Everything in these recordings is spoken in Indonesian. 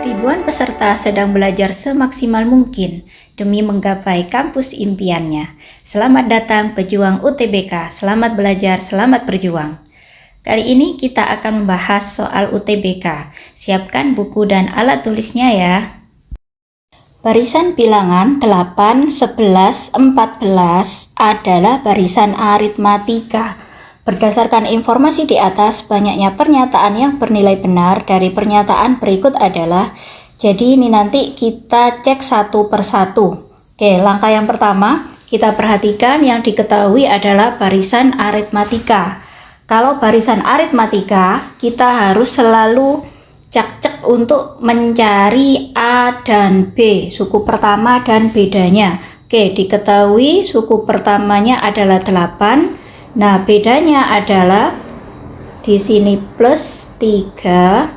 Ribuan peserta sedang belajar semaksimal mungkin demi menggapai kampus impiannya. Selamat datang pejuang UTBK, selamat belajar, selamat berjuang. Kali ini kita akan membahas soal UTBK. Siapkan buku dan alat tulisnya ya. Barisan bilangan 8, 11, 14 adalah barisan aritmatika. Berdasarkan informasi di atas, banyaknya pernyataan yang bernilai benar dari pernyataan berikut adalah, jadi ini nanti kita cek satu persatu. Oke, langkah yang pertama, kita perhatikan yang diketahui adalah barisan aritmatika. Kalau barisan aritmatika, kita harus selalu cek untuk mencari A dan B, suku pertama dan bedanya. Oke, diketahui suku pertamanya adalah 8. Nah, bedanya adalah di sini plus 3,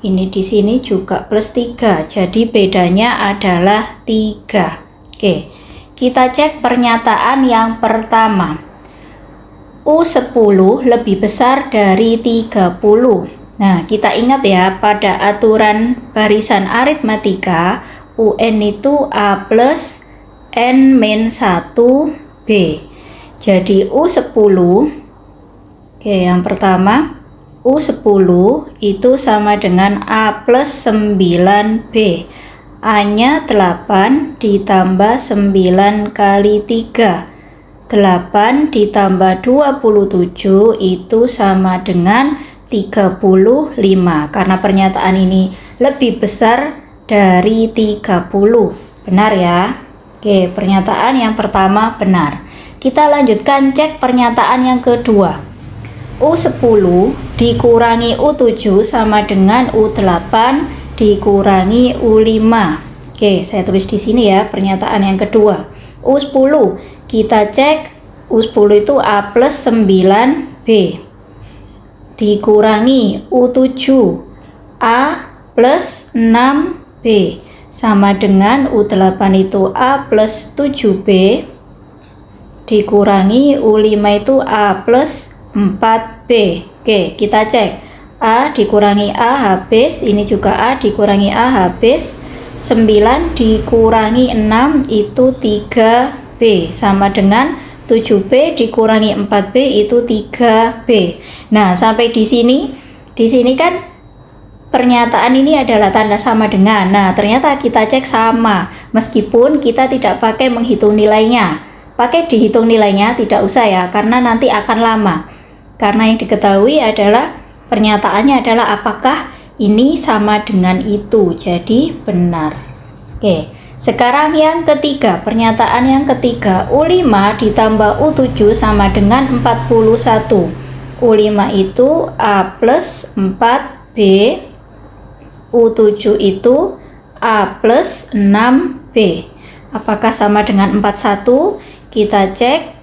ini di sini juga plus 3. Jadi bedanya adalah 3. Oke, kita cek pernyataan yang pertama. U10 lebih besar dari 30. Nah, kita ingat ya, pada aturan barisan aritmatika, UN itu A plus N min 1B. Jadi U10, oke, yang pertama, U10 itu sama dengan A plus 9B. A-nya 8 ditambah 9 kali 3. 8 ditambah 27 itu sama dengan 35. Karena pernyataan ini lebih besar dari 30. Benar ya? Oke, pernyataan yang pertama benar. Kita lanjutkan cek pernyataan yang kedua. U10 dikurangi U7 sama dengan U8 dikurangi U5. Oke, saya tulis di sini ya pernyataan yang kedua. U10 kita cek, U10 itu A plus 9B dikurangi U7 A plus 6B sama dengan U8 itu A plus 7B dikurangi U5 itu A plus 4B. Oke, kita cek. A dikurangi A habis, ini juga A dikurangi A habis. 9 dikurangi 6 itu 3B sama dengan 7B dikurangi 4B itu 3B. Nah, sampai di sini kan pernyataan ini adalah tanda sama dengan. Nah, ternyata kita cek sama meskipun kita tidak pakai menghitung nilainya. Pakai dihitung nilainya tidak usah ya, karena nanti akan lama. Karena yang diketahui adalah pernyataannya adalah apakah ini sama dengan itu. Jadi benar. Oke, sekarang yang ketiga, pernyataan yang ketiga, U5 ditambah U7 sama dengan 41. U5 itu A plus 4B, U7 itu A plus 6B. Apakah sama dengan 41? Kita cek.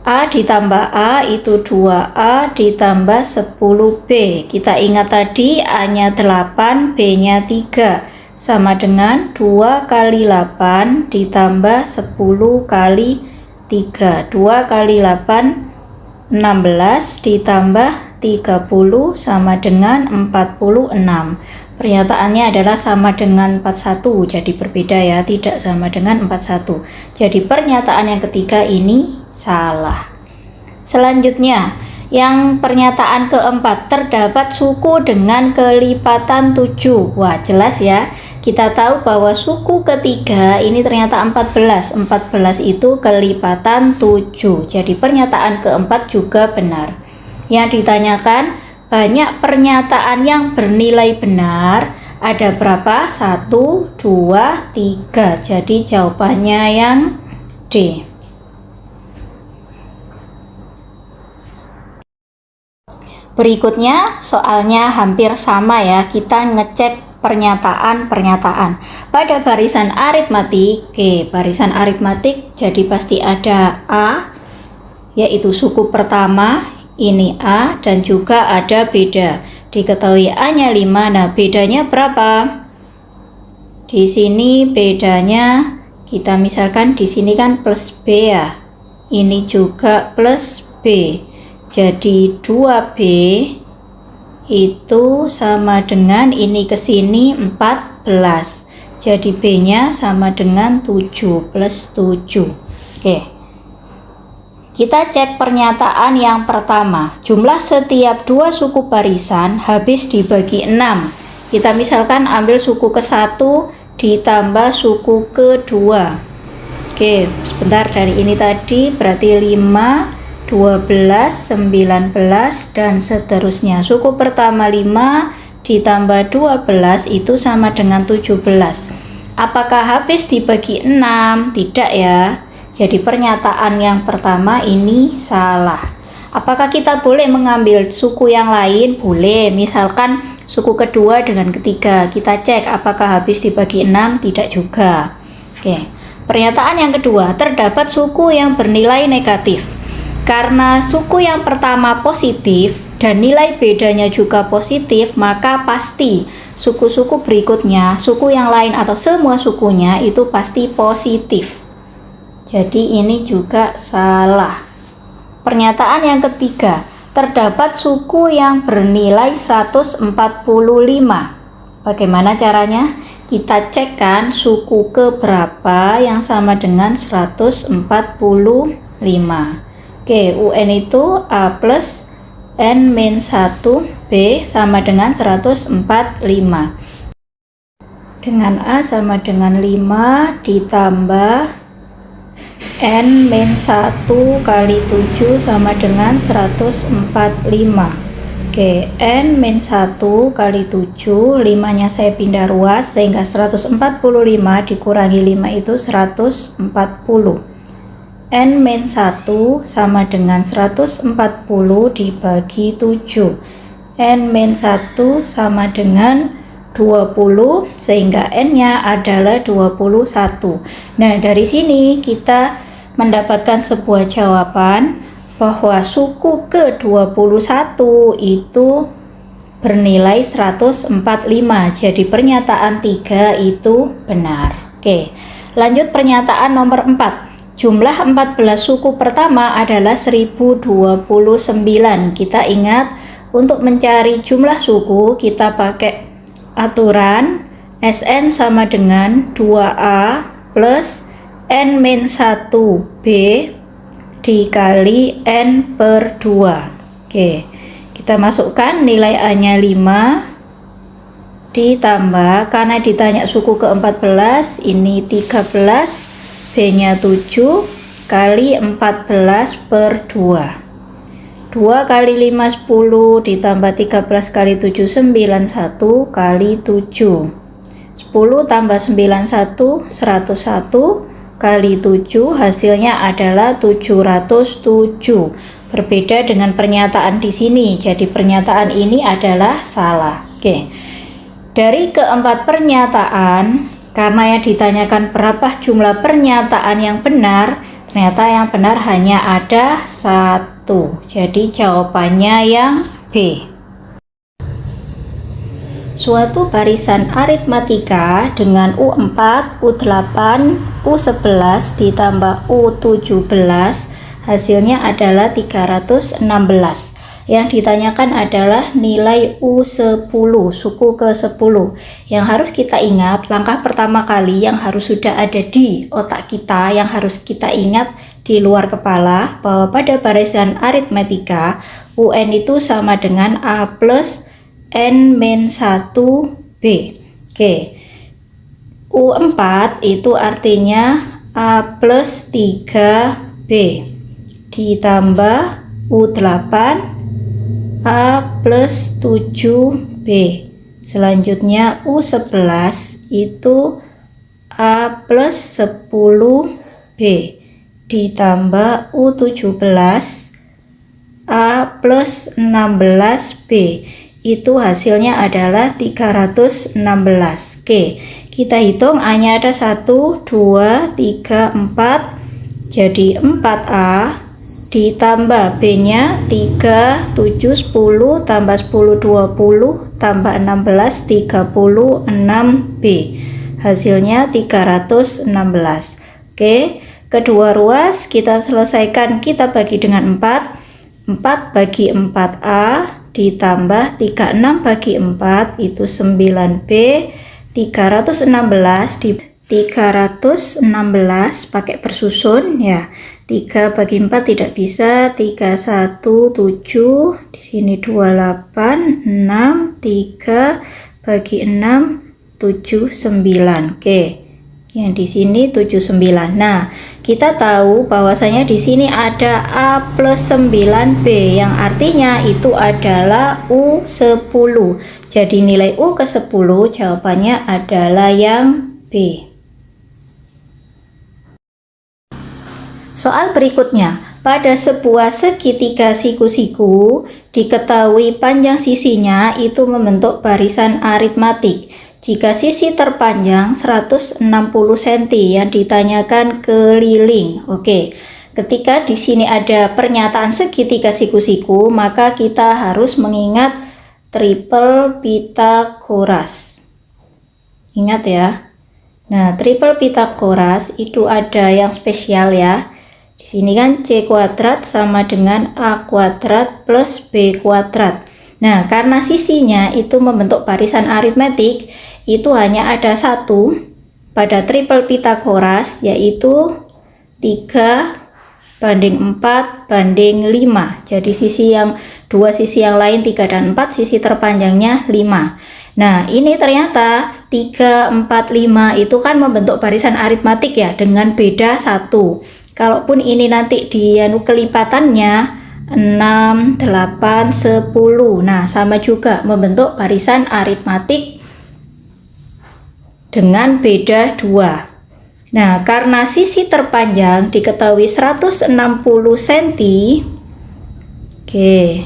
A ditambah A itu 2A ditambah 10B. Kita ingat tadi A-nya 8, B-nya 3. Sama dengan 2 kali 8 ditambah 10 kali 3. 2 kali 8, 16 ditambah 30 sama dengan 46. Pernyataannya adalah sama dengan 41, jadi berbeda ya, tidak sama dengan 41. Jadi pernyataan yang ketiga ini salah. Selanjutnya, yang pernyataan keempat, terdapat suku dengan kelipatan 7. Wah, jelas ya. Kita tahu bahwa suku ketiga ini ternyata 14. 14 itu kelipatan 7. Jadi pernyataan keempat juga benar. Yang ditanyakan, banyak pernyataan yang bernilai benar. Ada berapa? 1, 2, 3. Jadi jawabannya yang D. Berikutnya soalnya hampir sama ya, kita ngecek pernyataan-pernyataan. Pada barisan aritmatik, barisan aritmatik jadi pasti ada A, yaitu suku pertama, ini A, dan juga ada beda. Diketahui A-nya 5, nah bedanya berapa? Di sini bedanya, kita misalkan di sini kan plus B ya. ini juga plus B. Jadi 2B itu sama dengan ini ke sini 14. Jadi B-nya sama dengan 7 plus 7. Oke. Kita cek pernyataan yang pertama. Jumlah setiap dua suku barisan habis dibagi 6. Kita misalkan ambil suku ke-1 ditambah suku ke-2. Oke, sebentar, dari ini tadi berarti 5, 12, 19 dan seterusnya. Suku pertama 5 ditambah 12 itu sama dengan 17. Apakah habis dibagi 6? Tidak ya. Jadi pernyataan yang pertama ini salah. Apakah kita boleh mengambil suku yang lain? Boleh. Misalkan suku kedua dengan ketiga. Kita cek apakah habis dibagi 6? Tidak juga. Oke. Pernyataan yang kedua, terdapat suku yang bernilai negatif. Karena suku yang pertama positif dan nilai bedanya juga positif, maka pasti suku-suku berikutnya, suku yang lain atau semua sukunya itu pasti positif. Jadi ini juga salah. Pernyataan yang ketiga, terdapat suku yang bernilai 145. Bagaimana caranya? Kita cek kan suku ke berapa yang sama dengan 145. Oke, UN itu A plus N min 1 B sama dengan 145. Dengan A sama dengan 5 ditambah N min 1 kali 7 sama dengan 145. Oke, N min 1 kali 7, 5 nya saya pindah ruas sehingga 145 dikurangi 5 itu 140. N min 1 sama dengan 140 dibagi 7. N min 1 sama dengan 20 sehingga N nya adalah 21. Nah, dari sini kita mendapatkan sebuah jawaban bahwa suku ke-21 itu bernilai 145. Jadi pernyataan 3 itu benar. Oke, lanjut pernyataan nomor 4. Jumlah 14 suku pertama adalah 1029. Kita ingat untuk mencari jumlah suku kita pakai aturan SN sama dengan 2A plus N min 1B dikali N per 2. Oke, kita masukkan nilai A nya 5 ditambah, karena ditanya suku ke-14 ini 13, B nya 7 kali 14 per 2. 2 kali 5 10 ditambah 13 kali 7 91 kali 7. 10 tambah 91 101 kali 7, hasilnya adalah 707. Berbeda dengan pernyataan di sini. Jadi pernyataan ini adalah salah. Oke. Dari keempat pernyataan, karena yang ditanyakan berapa jumlah pernyataan yang benar, ternyata yang benar hanya ada 1. Jadi jawabannya yang B. Suatu barisan aritmatika dengan U4, U8, U11 ditambah U17 hasilnya adalah 316. Yang ditanyakan adalah nilai U10, suku ke-10. Yang harus kita ingat, langkah pertama kali yang harus sudah ada di otak kita, yang harus kita ingat di luar kepala, bahwa pada barisan aritmatika UN itu sama dengan A plus N min 1B. Oke, U4 itu artinya A plus 3B ditambah U8 A plus 7B. Selanjutnya U11 itu A plus 10B ditambah U17 A plus 16B. Itu hasilnya adalah 316. Oke, kita hitung A nya ada 1, 2, 3, 4. Jadi 4A ditambah B nya 3, 7, 10 tambah 10, 20 tambah 16, 36B. Hasilnya 316. Oke, Kedua ruas kita selesaikan, kita bagi dengan 4. 4 bagi 4A ditambah 36 bagi 4 itu 9B. 316 di 316 pakai bersusun ya. 3 bagi 4 tidak bisa, 3 1 7, di sini 28 6, 3 bagi 6 7 9. Oke. Yang di sini 79. Nah, kita tahu bahwasanya di sini ada A plus 9B yang artinya itu adalah U10. Jadi nilai U ke 10 jawabannya adalah yang B. Soal berikutnya, pada sebuah segitiga siku-siku diketahui panjang sisinya itu membentuk barisan aritmatik. Jika sisi terpanjang 160 cm yang ditanyakan keliling. Oke. Ketika di sini ada pernyataan segitiga siku-siku, maka kita harus mengingat triple Pythagoras. Ingat ya. Nah, triple Pythagoras itu ada yang spesial ya. Di sini kan C kuadrat sama dengan A kuadrat plus B kuadrat. Nah, karena sisinya itu membentuk barisan aritmetik, itu hanya ada satu pada triple Pythagoras, yaitu 3:4:5. Jadi dua sisi yang lain 3 dan 4, sisi terpanjangnya 5. Nah, ini ternyata 3, 4, 5 itu kan membentuk barisan aritmatik ya, dengan beda 1. Kalaupun ini nanti di kelipatannya 6, 8, 10. Nah, sama juga membentuk barisan aritmatik dengan beda 2. Nah, karena sisi terpanjang diketahui 160 cm. Oke.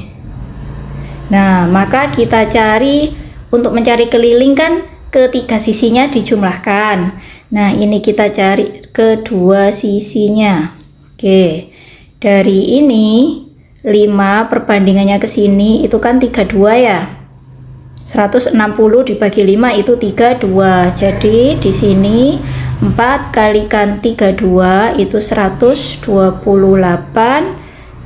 Nah, maka kita cari, untuk mencari keliling kan ketiga sisinya dijumlahkan. Nah, ini kita cari kedua sisinya. Oke. Dari ini 5 perbandingannya ke sini itu kan 32 ya. 160 dibagi 5 itu 32. Jadi di sini 4 kalikan 32 itu 128.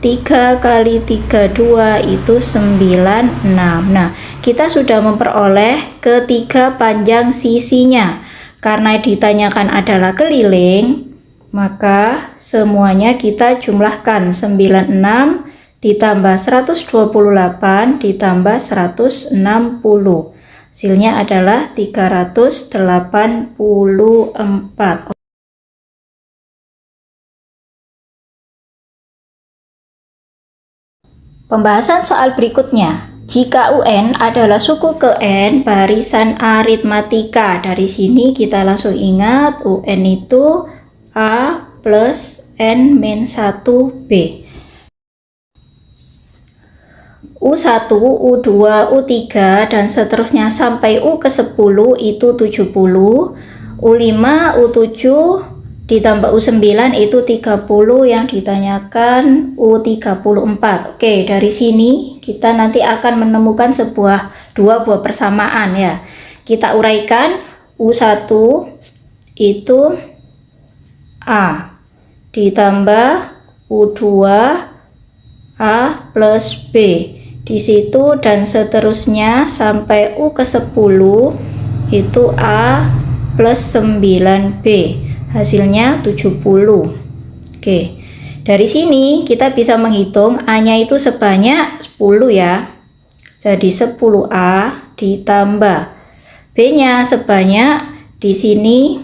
3 kali 32 itu 96. Nah, kita sudah memperoleh ketiga panjang sisinya. Karena ditanyakan adalah keliling, maka semuanya kita jumlahkan. 96 ditambah 128 ditambah 160. Hasilnya adalah 384. Pembahasan soal berikutnya. Jika UN adalah suku ke N barisan aritmatika, dari sini kita langsung ingat UN itu A plus N-1B. U1, U2, U3 dan seterusnya sampai U ke 10 itu 70. U5, U7 ditambah U9 itu 30, yang ditanyakan U34. Oke, dari sini kita nanti akan menemukan dua buah persamaan ya. Kita uraikan. U1 itu A ditambah U2 A plus B. Di situ dan seterusnya sampai U ke 10 itu A plus 9B. Hasilnya 70. Oke. Dari sini kita bisa menghitung A-nya itu sebanyak 10 ya. Jadi 10A ditambah B-nya sebanyak di sini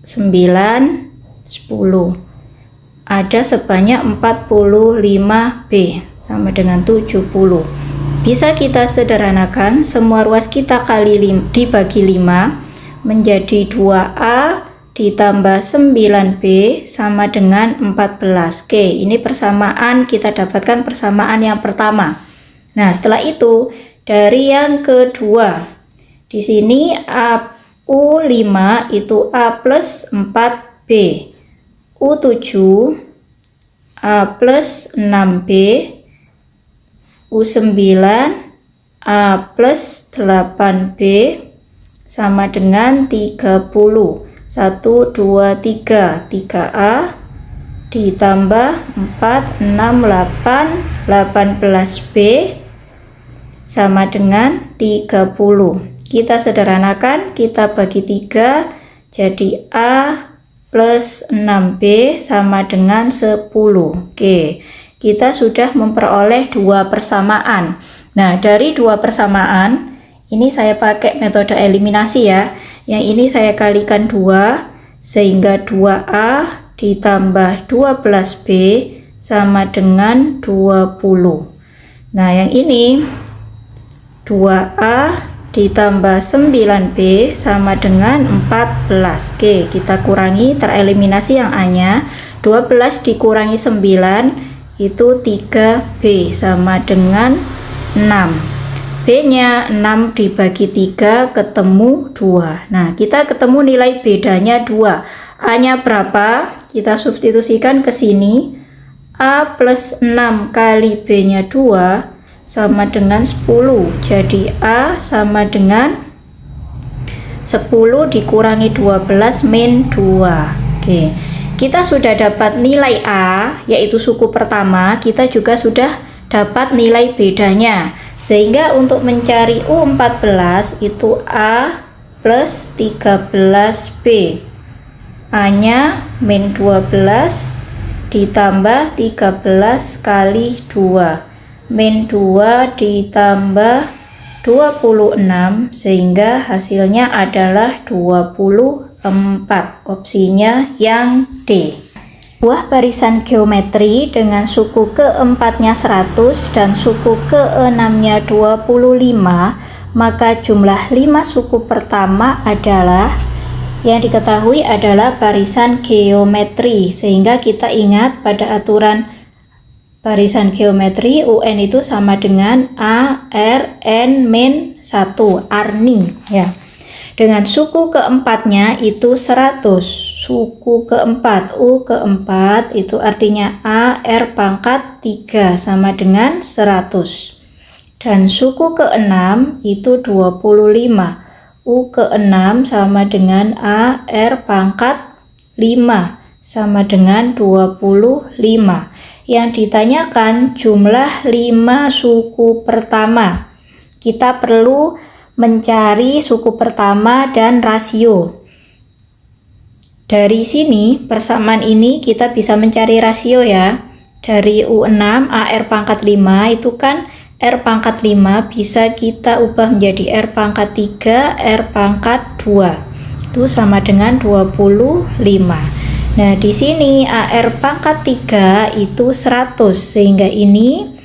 9, 10. Ada sebanyak 45B sama dengan 70. Bisa kita sederhanakan, semua ruas kita dibagi 5 menjadi 2A ditambah 9B sama dengan 14. Oke, ini persamaan, kita dapatkan persamaan yang pertama. Nah, setelah itu dari yang kedua, di sini U5 itu A plus 4B, U7 A plus 6B, U9 A plus 8B sama dengan 30. 1, 2, 3, 3A ditambah 4, 6, 8, 18B sama dengan 30. Kita sederhanakan, kita bagi 3, jadi A plus 6B sama dengan 10. Oke, kita sudah memperoleh dua persamaan. Nah, dari dua persamaan, ini saya pakai metode eliminasi ya. Yang ini saya kalikan 2, sehingga 2A ditambah 12B sama dengan 20. Nah, yang ini 2A ditambah 9B sama dengan 14. Oke, kita kurangi, tereliminasi yang A-nya. 12 dikurangi 9 itu 3B sama dengan 6. B-nya 6 dibagi 3 ketemu 2. Nah, kita ketemu nilai bedanya 2. A-nya berapa? Kita substitusikan ke sini. A plus 6 kali B-nya 2 sama dengan 10. Jadi A sama dengan 10 dikurangi 12 min 2. Oke, kita sudah dapat nilai A, yaitu suku pertama. Kita juga sudah dapat nilai bedanya, sehingga untuk mencari U14 itu A plus 13B. A nya min 12 ditambah 13 kali 2 min 2 ditambah 26, sehingga hasilnya adalah 24. Opsinya yang D. Buah barisan geometri dengan suku keempatnya 100 dan suku keenamnya 25, maka jumlah 5 suku pertama adalah, yang diketahui adalah barisan geometri, sehingga kita ingat pada aturan barisan geometri UN itu sama dengan A R N min 1 arni ya. Dengan suku keempatnya itu 100. Suku keempat U keempat itu artinya A R pangkat 3 sama dengan 100. Dan suku keenam itu 25. U keenam sama dengan A R pangkat 5 sama dengan 25. Yang ditanyakan jumlah 5 suku pertama. Kita perlu mencari suku pertama dan rasio. Dari sini persamaan ini kita bisa mencari rasio ya. Dari U6 AR pangkat 5 itu kan R pangkat 5 bisa kita ubah menjadi R pangkat 3 R pangkat 2. Itu sama dengan 25. Nah, di sini AR pangkat 3 itu 100, sehingga ini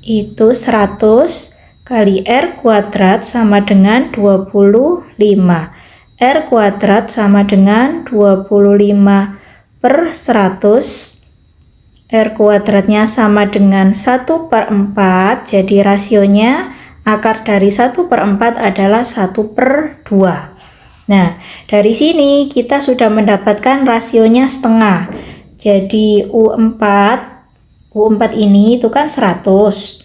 itu 100 kali R kuadrat sama dengan 25. R kuadrat sama dengan 25 per 100. R kuadratnya sama dengan 1/4, jadi rasionya akar dari 1/4 adalah 1/2. Nah, dari sini kita sudah mendapatkan rasionya setengah. Jadi U4 ini itu kan 100.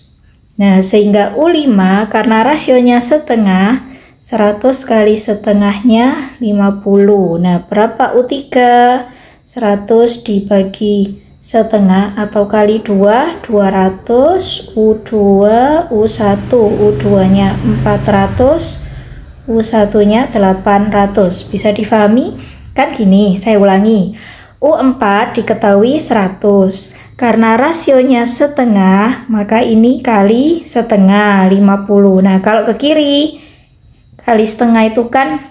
Nah, sehingga U5 karena rasionya setengah, 100 kali setengahnya 50. Nah, berapa U3? 100 dibagi setengah atau kali 2, 200. U2, U1, U2-nya 400. U1-nya 800. Bisa difahami? Kan gini, saya ulangi. U4 diketahui 100. Karena rasionya setengah, maka ini kali setengah 50. Nah, kalau ke kiri, kali setengah itu kan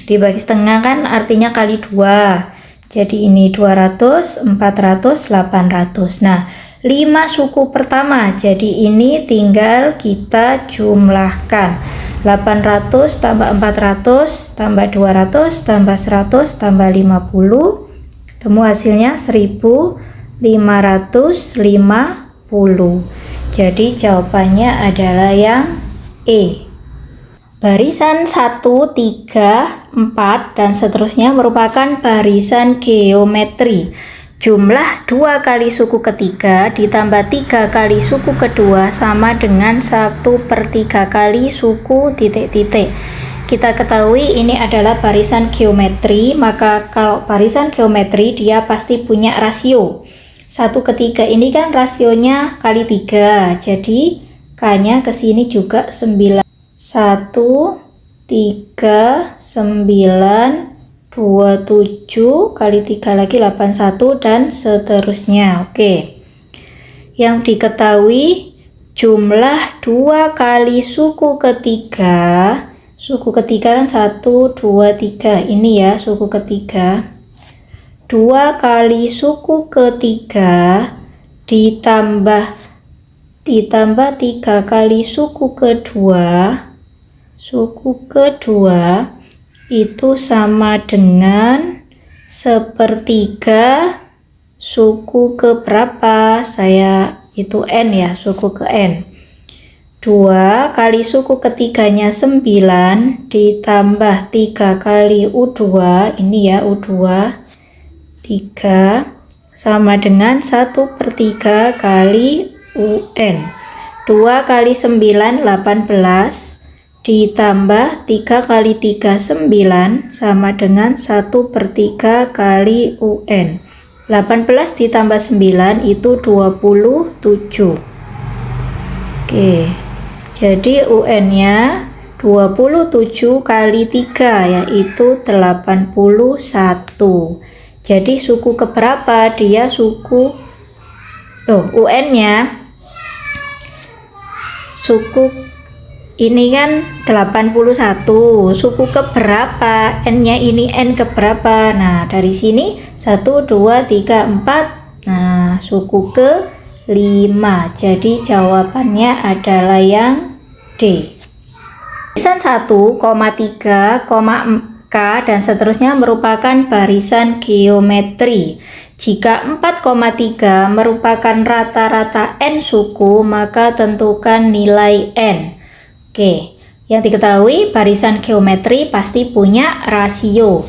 dibagi setengah kan artinya kali 2. Jadi ini 200, 400, 800. Nah, 5 suku pertama. Jadi ini tinggal kita jumlahkan. 800 tambah 400 tambah 200 tambah 100 tambah 50. Ketemu hasilnya 1550. Jadi jawabannya adalah yang E. Barisan 1, 3, 4 dan seterusnya merupakan barisan geometri. Jumlah 2 kali suku ketiga ditambah 3 kali suku kedua sama dengan 1/3 kali suku titik-titik. kita ketahui ini adalah barisan geometri, maka kalau barisan geometri dia pasti punya rasio. 1/3 ini kan rasionya kali 3, jadi K-nya ke sini juga 9. 1, 3, 9, 27 kali 3 lagi 81 dan seterusnya. Oke. Yang diketahui jumlah 2 kali suku ketiga. Suku ketiga kan 1, 2, 3. Ini ya suku ketiga. 2 kali suku ketiga ditambah 3 kali suku kedua. Suku kedua itu sama dengan 1/3 suku ke berapa? Saya itu N ya, suku ke N. 2 kali suku ketiganya 9 ditambah 3 kali U2, ini ya U2, 3 sama dengan 1/3 kali UN. 2 kali 9 18 ditambah 3 kali 3 9 sama dengan 1/3 kali UN. 18 ditambah 9 itu 27. Oke, jadi UN nya 27 kali 3 yaitu 81. Jadi suku keberapa dia suku UN nya suku ini kan 81, suku keberapa? N nya ini N keberapa? Nah dari sini 1, 2, 3, 4. Nah suku ke 5. Jadi jawabannya adalah yang D. Barisan 1, 3, K dan seterusnya merupakan barisan geometri. Jika 4,3 merupakan rata-rata N suku, maka tentukan nilai N. Oke, yang diketahui barisan geometri pasti punya rasio.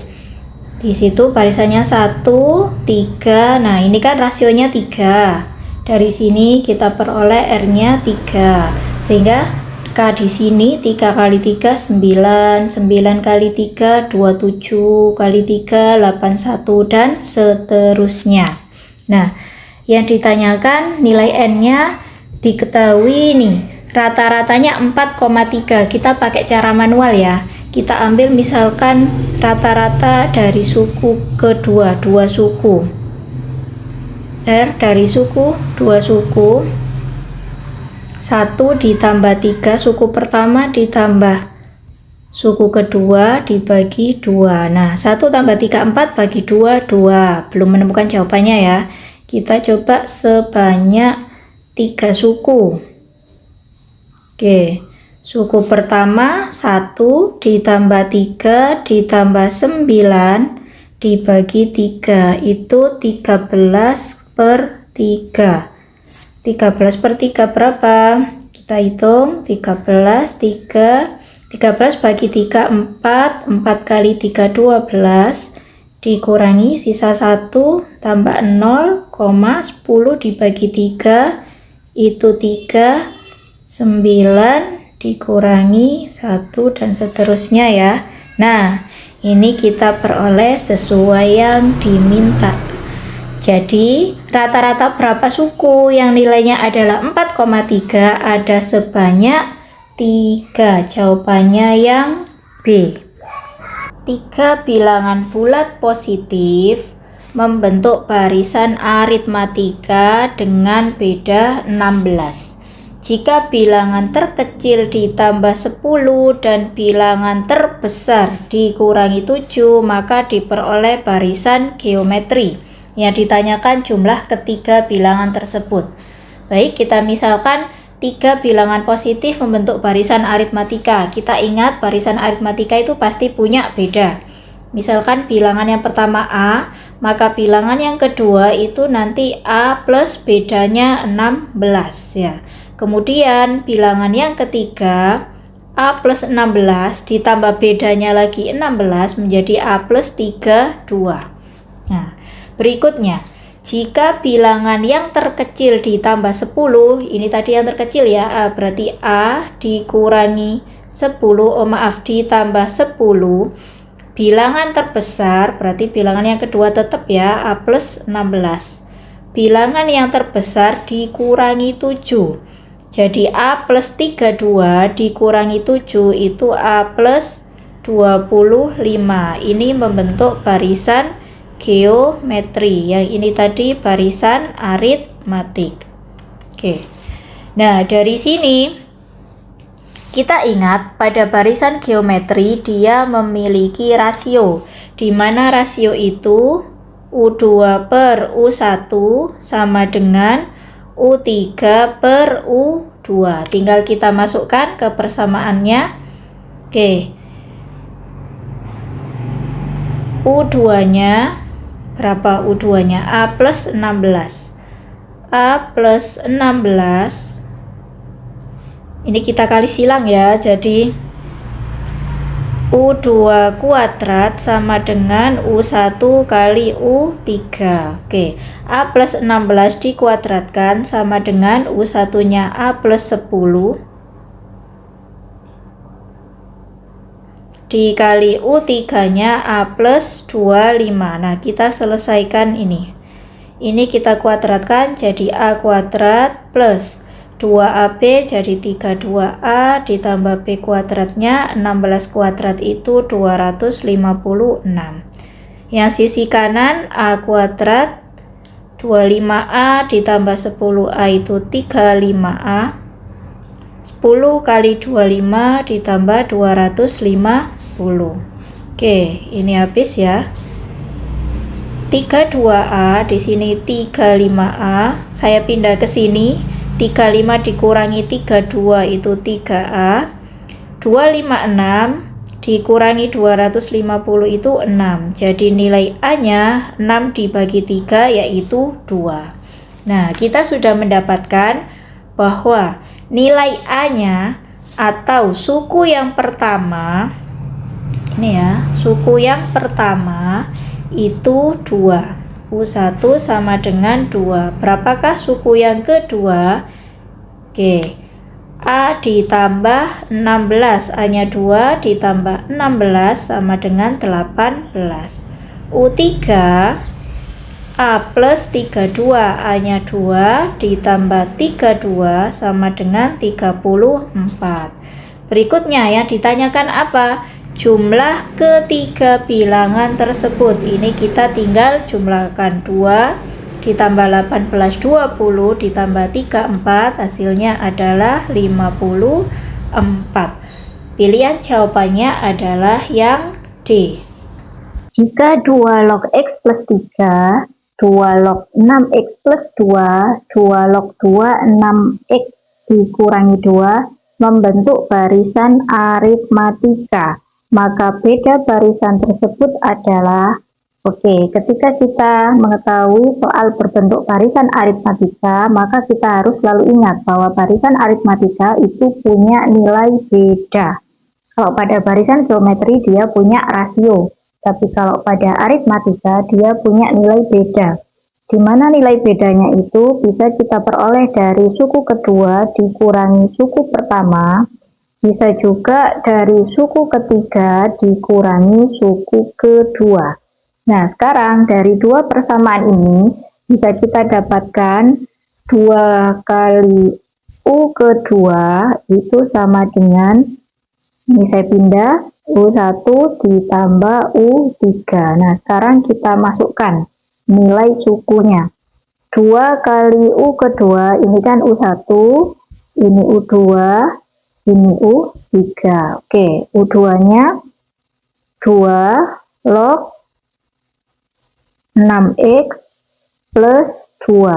Di situ barisannya 1, 3. Nah, ini kan rasionya 3. Dari sini kita peroleh R-nya 3. Sehingga K di sini 3 kali 3 9, 9 kali 3 27 kali 3 81 dan seterusnya. Nah, yang ditanyakan nilai N-nya diketahui nih. Rata-ratanya 4,3. Kita pakai cara manual ya. Kita ambil misalkan rata-rata dari suku kedua, 2 suku. R dari suku 2 suku. 1 ditambah 3 suku pertama ditambah suku kedua dibagi 2. Nah 1 tambah 3 4 bagi 2 2. Belum menemukan jawabannya ya. Kita coba sebanyak 3 suku. Oke, suku pertama 1 ditambah 3 ditambah 9 dibagi 3 itu 13/3. 13/3 berapa? Kita hitung 13 bagi 3 4 kali 3 12 dikurangi sisa 1 tambah 0, 10 dibagi 3 itu 3, 9 dikurangi 1 dan seterusnya ya. Nah ini kita peroleh sesuai yang diminta. Jadi rata-rata berapa suku yang nilainya adalah 4,3 ada sebanyak 3. Jawabannya yang B. 3 bilangan bulat positif membentuk barisan aritmatika dengan beda 16. Jika bilangan terkecil ditambah 10 dan bilangan terbesar dikurangi 7 maka diperoleh barisan geometri. Yang ditanyakan jumlah ketiga bilangan tersebut. Baik, kita misalkan 3 bilangan positif membentuk barisan aritmatika. Kita ingat barisan aritmatika itu pasti punya beda. Misalkan bilangan yang pertama A, maka bilangan yang kedua itu nanti A plus bedanya 16 ya. Kemudian bilangan yang ketiga A plus 16 ditambah bedanya lagi 16 menjadi A plus 32. Nah, berikutnya, jika bilangan yang terkecil ditambah 10, ini tadi yang terkecil ya, berarti A dikurangi ditambah 10. Bilangan terbesar, berarti bilangan yang kedua tetap ya, A plus 16. Bilangan yang terbesar dikurangi 7. Jadi A plus 32 dikurangi 7 itu A plus 25. Ini membentuk barisan geometri. Yang ini tadi barisan aritmatik. Oke. Nah, dari sini kita ingat pada barisan geometri dia memiliki rasio, di mana rasio itu U2 per U1 sama dengan U3 per U2. Tinggal kita masukkan ke persamaannya. Oke. U2-nya berapa U2-nya? A plus 16. A plus 16. Ini kita kali silang ya, jadi U2 kuadrat sama dengan U1 kali U3. Oke, A plus 16 dikuadratkan sama dengan U1-nya A plus 10 dikali U3-nya A plus 25. Nah, kita selesaikan ini. Ini kita kuadratkan jadi A kuadrat plus 2AB jadi 32A ditambah B kuadratnya 16 kuadrat itu 256. Yang sisi kanan A kuadrat 25A ditambah 10A itu 35A. 10 kali 25 ditambah 250. Oke, ini habis ya. 32A di sini 35A. Saya pindah ke sini. 35 dikurangi 32 itu 3A. 256 dikurangi 250 itu 6. Jadi nilai A-nya 6 dibagi 3 yaitu 2. Nah, kita sudah mendapatkan bahwa nilai A-nya atau suku yang pertama, ini ya, suku yang pertama itu 2. U1 sama dengan 2. Berapakah suku yang kedua? Oke. A ditambah 16. A-nya 2 ditambah 16 sama dengan 18. U3 A plus 32. A-nya 2 ditambah 32 sama dengan 34. Berikutnya yang ditanyakan apa? Jumlah ketiga bilangan tersebut. Ini kita tinggal jumlahkan 2 ditambah 18 20 ditambah 34, hasilnya adalah 54. Pilihan jawabannya adalah yang D. Jika 2 log X plus 3, 2 log 6X plus 2, 2 log 2 6X dikurangi 2 membentuk barisan aritmatika, maka beda barisan tersebut adalah, ketika kita mengetahui soal berbentuk barisan aritmatika, maka kita harus selalu ingat bahwa barisan aritmatika itu punya nilai beda. Kalau pada barisan geometri dia punya rasio, tapi kalau pada aritmatika dia punya nilai beda. Di mana nilai bedanya itu bisa kita peroleh dari suku kedua dikurangi suku pertama, bisa juga dari suku ketiga dikurangi suku kedua. Nah, sekarang dari dua persamaan ini bisa kita dapatkan 2 kali U kedua itu sama dengan, ini saya pindah, U1 ditambah U3. Nah, sekarang kita masukkan nilai sukunya. 2 kali U kedua, ini kan U1, ini U2, ini U3. Oke, U2-nya 2 log 6X plus 2.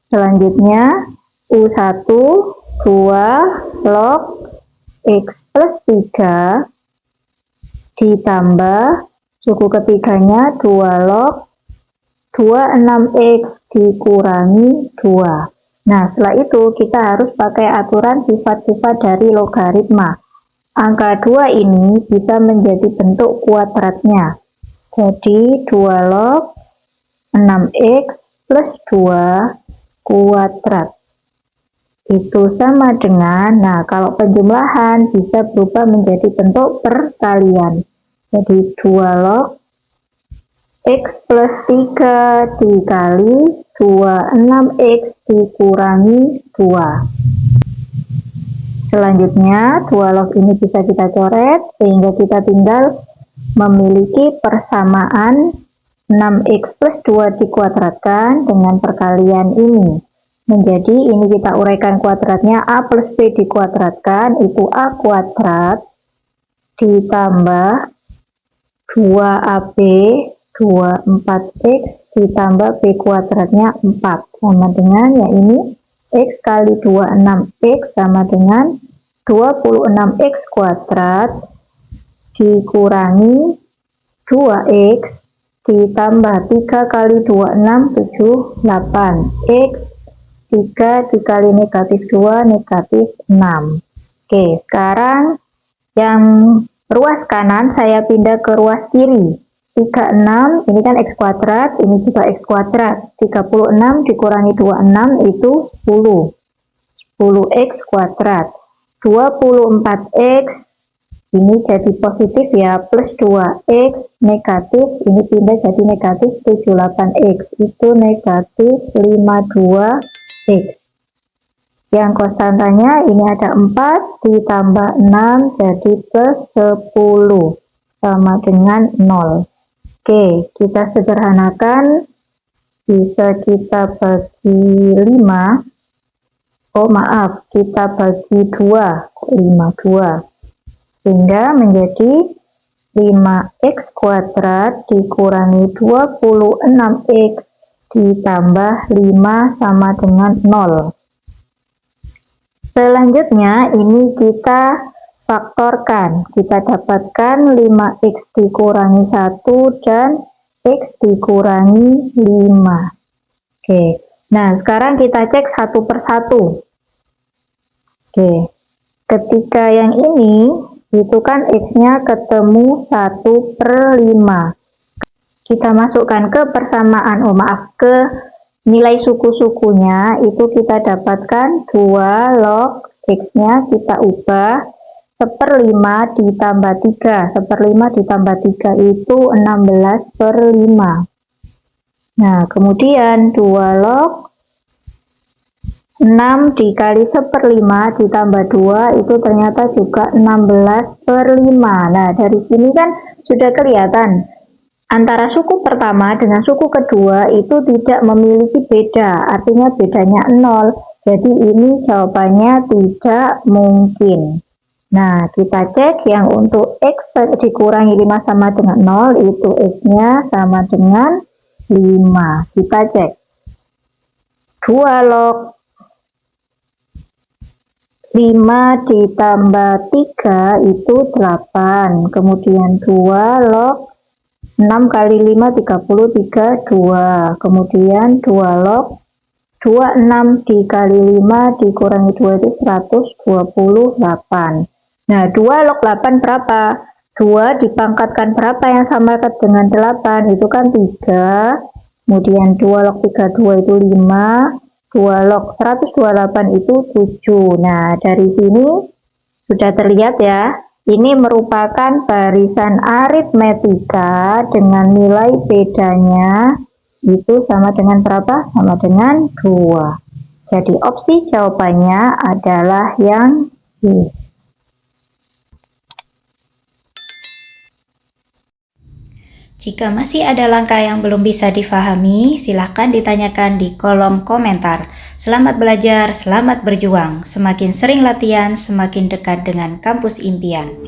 Selanjutnya U1 2 log X plus 3 ditambah suku ketiganya 2 log 26X dikurangi 2. Nah, setelah itu kita harus pakai aturan sifat-sifat dari logaritma. Angka 2 ini bisa menjadi bentuk kuadratnya. Jadi 2 log 6X plus 2 kuadrat. itu sama dengan, nah kalau penjumlahan bisa berubah menjadi bentuk perkalian. Jadi 2 log X plus 3 dikali 26X dikurangi 2. Selanjutnya 2 log ini bisa kita coret sehingga kita tinggal memiliki persamaan 6X plus 2 dikuadratkan dengan perkalian ini. Menjadi ini kita uraikan kuadratnya, A plus B dikuadratkan itu A kuadrat ditambah 2AB 24X ditambah B kuadratnya 4 sama dengan ya ini X kali 26X sama dengan 26X kuadrat dikurangi 2X ditambah 3 kali 26 7 8X 3 dikali negatif 2 negatif 6. Oke, sekarang yang ruas kanan saya pindah ke ruas kiri. 36 ini kan X kuadrat, ini juga X kuadrat. 36 dikurangi 26 itu 10. 10X kuadrat. 24X ini jadi positif ya, plus 2X negatif, ini pindah jadi negatif 78X, itu negatif 52X. Yang konstantanya ini ada 4 ditambah 6 jadi plus 10 sama dengan 0. Oke, kita sederhanakan, bisa kita bagi 5. Oh maaf, kita bagi 2, 52. Sehingga menjadi 5X kuadrat dikurangi 26X ditambah 5 sama dengan 0. Selanjutnya ini kita faktorkan. Kita dapatkan 5X dikurangi 1 dan X dikurangi 5. Oke, nah sekarang kita cek satu persatu. Oke, ketika yang ini itu kan X-nya ketemu 1/5. Kita masukkan ke persamaan, ke nilai suku-sukunya, itu kita dapatkan 2 log X-nya kita ubah 1/5 ditambah 3. 1/5 ditambah 3 itu 16/5. Nah, kemudian 2 log 6 dikali 1/5 ditambah 2 itu ternyata juga 16/5. Nah, dari sini kan sudah kelihatan antara suku pertama dengan suku kedua itu tidak memiliki beda, artinya bedanya 0. Jadi ini jawabannya tidak mungkin. Nah, kita cek yang untuk X dikurangi 5 sama dengan 0 itu X-nya sama dengan 5. Kita cek 2 log 5 ditambah 3 itu 8. Kemudian 2 log 6 kali 5 33 2. Kemudian 2 log 26 dikali 5 dikurangi 2 itu 128. Nah, 2 log 8 berapa? 2 dipangkatkan berapa yang sama dengan 8? Itu kan 3. Kemudian 2 log 32 itu 5. 2 log 128 itu 7. Nah, dari sini sudah terlihat ya, ini merupakan barisan aritmetika dengan nilai bedanya itu sama dengan berapa? Sama dengan 2. Jadi opsi jawabannya adalah yang B. Jika masih ada langkah yang belum bisa difahami, silakan ditanyakan di kolom komentar. Selamat belajar, selamat berjuang. Semakin sering latihan, semakin dekat dengan kampus impian.